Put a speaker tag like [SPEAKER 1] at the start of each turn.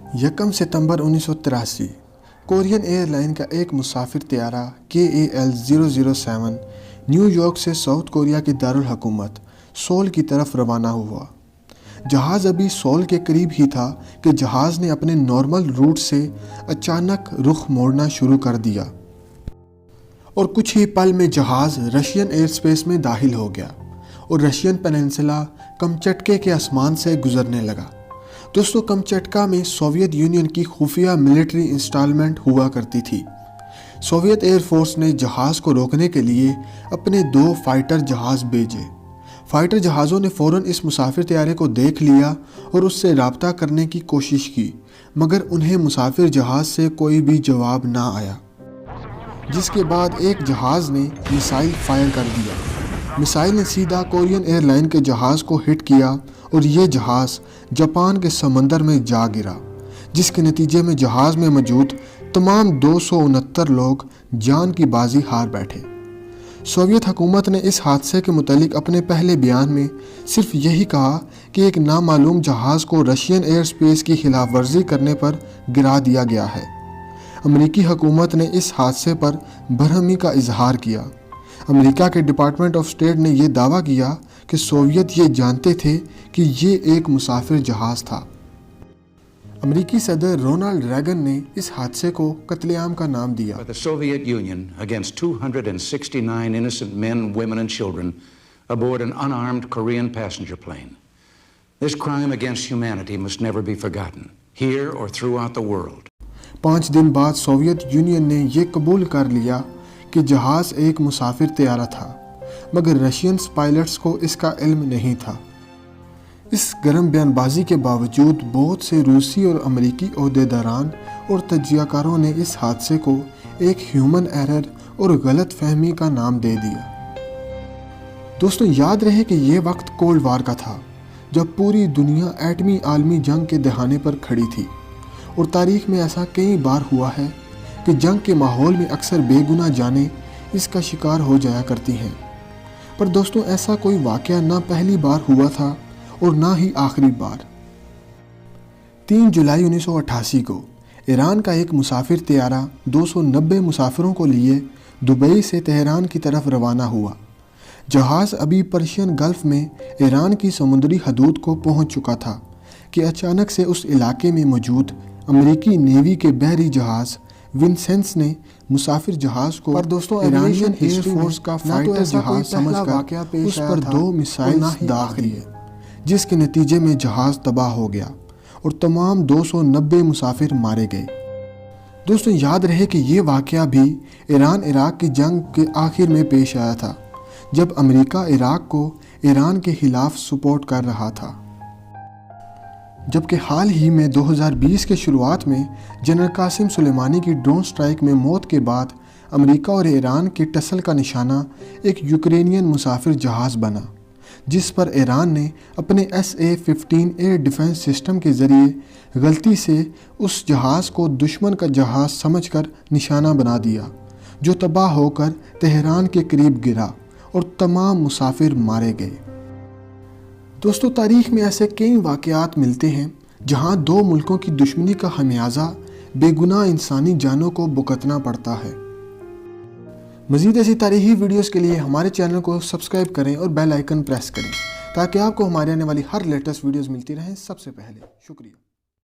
[SPEAKER 1] 1 सितंबर 1983 Korean airline का एक मुसाफिर त्यारा KAL-007 new York से साउथ कोरिया की दारुल हुकूमत सोल की तरफ रवाना हुआ। जहाज़ अभी सोल के करीब ही था कि जहाज़ ने अपने नॉर्मल रूट से अचानक रुख मोड़ना शुरू कर दिया और कुछ ही पल में जहाज़ रशियन एयर स्पेस में दाखिल हो गया और रशियन पेनिनसुला कमचटके के आसमान से गुजरने लगा। दोस्तों, कमचटका में सोवियत यूनियन की खुफिया मिलिट्री इंस्टॉलमेंट हुआ करती थी। सोवियत एयरफोर्स ने जहाज़ को रोकने के लिए अपने 2 फाइटर जहाज़ भेजे। फाइटर जहाज़ों ने फ़ौरन इस मुसाफिर तैयारे को देख लिया और उससे राब्ता करने की कोशिश की, मगर उन्हें मुसाफिर जहाज़ से कोई भी जवाब ना आया, जिसके बाद एक जहाज़ ने मिसाइल फायर कर दिया। मिसाइल ने सीधा कोरियन एयरलाइन के जहाज़ को हिट किया और ये जहाज़ जापान के समंदर में जा गिरा, जिसके नतीजे में जहाज़ में मौजूद तमाम 269 लोग जान की बाजी हार बैठे। सोवियत हुकूमत ने इस हादसे के मुतालिक अपने पहले बयान में सिर्फ यही कहा कि एक नामालूम जहाज़ को रशियन एयर स्पेस की खिलाफ वर्जी करने पर गिरा दिया गया है। अमेरिकी हुकूमत ने इस हादसे पर बरहमी का इजहार किया। अमेरिका के डिपार्टमेंट ऑफ स्टेट ने यह दावा किया कि सोवियत ये जानते थे कि ये एक मुसाफिर जहाज़ था। अमेरिकी सदर रोनाल्ड रेगन ने इस हादसे को कत्लेआम का नाम दिया।
[SPEAKER 2] The Soviet Union against 269 innocent men, women and children aboard an unarmed Korean passenger plane. This crime against humanity must never be forgotten, here or throughout the world.
[SPEAKER 1] 5 दिन बाद सोवियत यूनियन ने यह कबूल कर लिया कि जहाज़ एक मुसाफिर तैयारा था, मगर रशियन पायलट्स को इसका इल्म नहीं था। इस गर्म बयानबाजी के बावजूद बहुत से रूसी और अमेरिकी ओहदेदारान और तज्जियाकारों ने इस हादसे को एक ह्यूमन एरर और गलत फहमी का नाम दे दिया। दोस्तों, याद रहे कि ये वक्त कोल्ड वार का था, जब पूरी दुनिया एटमी आलमी जंग के दहाने पर खड़ी थी और तारीख में ऐसा कई बार हुआ है कि जंग के माहौल में अक्सर बेगुनाह जानें इसका शिकार हो जाया करती हैं। पर दोस्तों, ऐसा कोई वाक़या ना पहली बार हुआ था और ना ही आखिरी बार। 3 जुलाई 1988 को ईरान का एक मुसाफिर तैयारा 290 मुसाफिरों को लिए दुबई से तेहरान की तरफ रवाना हुआ। जहाज़ अभी पर्शियन गल्फ में ईरान की समुद्री हदूद को पहुंच चुका था कि अचानक से उस इलाके में मौजूद अमेरिकी नेवी के बहरी जहाज़ विंसेंस ने मुसाफिर जहाज़ को ईरानियन एयरफोर्स का फाइटर जहाज़ समझकर उस पर 2 मिसाइल दाग दिए, जिसके नतीजे में जहाज़ तबाह हो गया और तमाम 290 मुसाफिर मारे गए। दोस्तों, याद रहे कि ये वाक़या भी ईरान इराक की जंग के आखिर में पेश आया था, जब अमेरिका इराक को ईरान के खिलाफ सपोर्ट कर रहा था। जबकि हाल ही में 2020 के शुरुआत में जनरल कासिम सुलेमानी की ड्रोन स्ट्राइक में मौत के बाद अमेरिका और ईरान के टसल का निशाना एक यूक्रेनियन मुसाफिर जहाज़ बना, जिस पर ईरान ने अपने SA-15 एयर डिफेंस सिस्टम के ज़रिए गलती से उस जहाज़ को दुश्मन का जहाज़ समझकर निशाना बना दिया, जो तबाह होकर तेहरान के करीब गिरा और तमाम मुसाफिर मारे गए। दोस्तों, तारीख में ऐसे कई वाक़यात मिलते हैं जहां 2 मुल्कों की दुश्मनी का खमियाजा बेगुनाह इंसानी जानों को भुगतना पड़ता है। मज़ीद ऐसी तारीखी वीडियोस के लिए हमारे चैनल को सब्सक्राइब करें और बेल आइकन प्रेस करें, ताकि आपको हमारे आने वाली हर लेटेस्ट वीडियोस मिलती रहें सबसे पहले। शुक्रिया।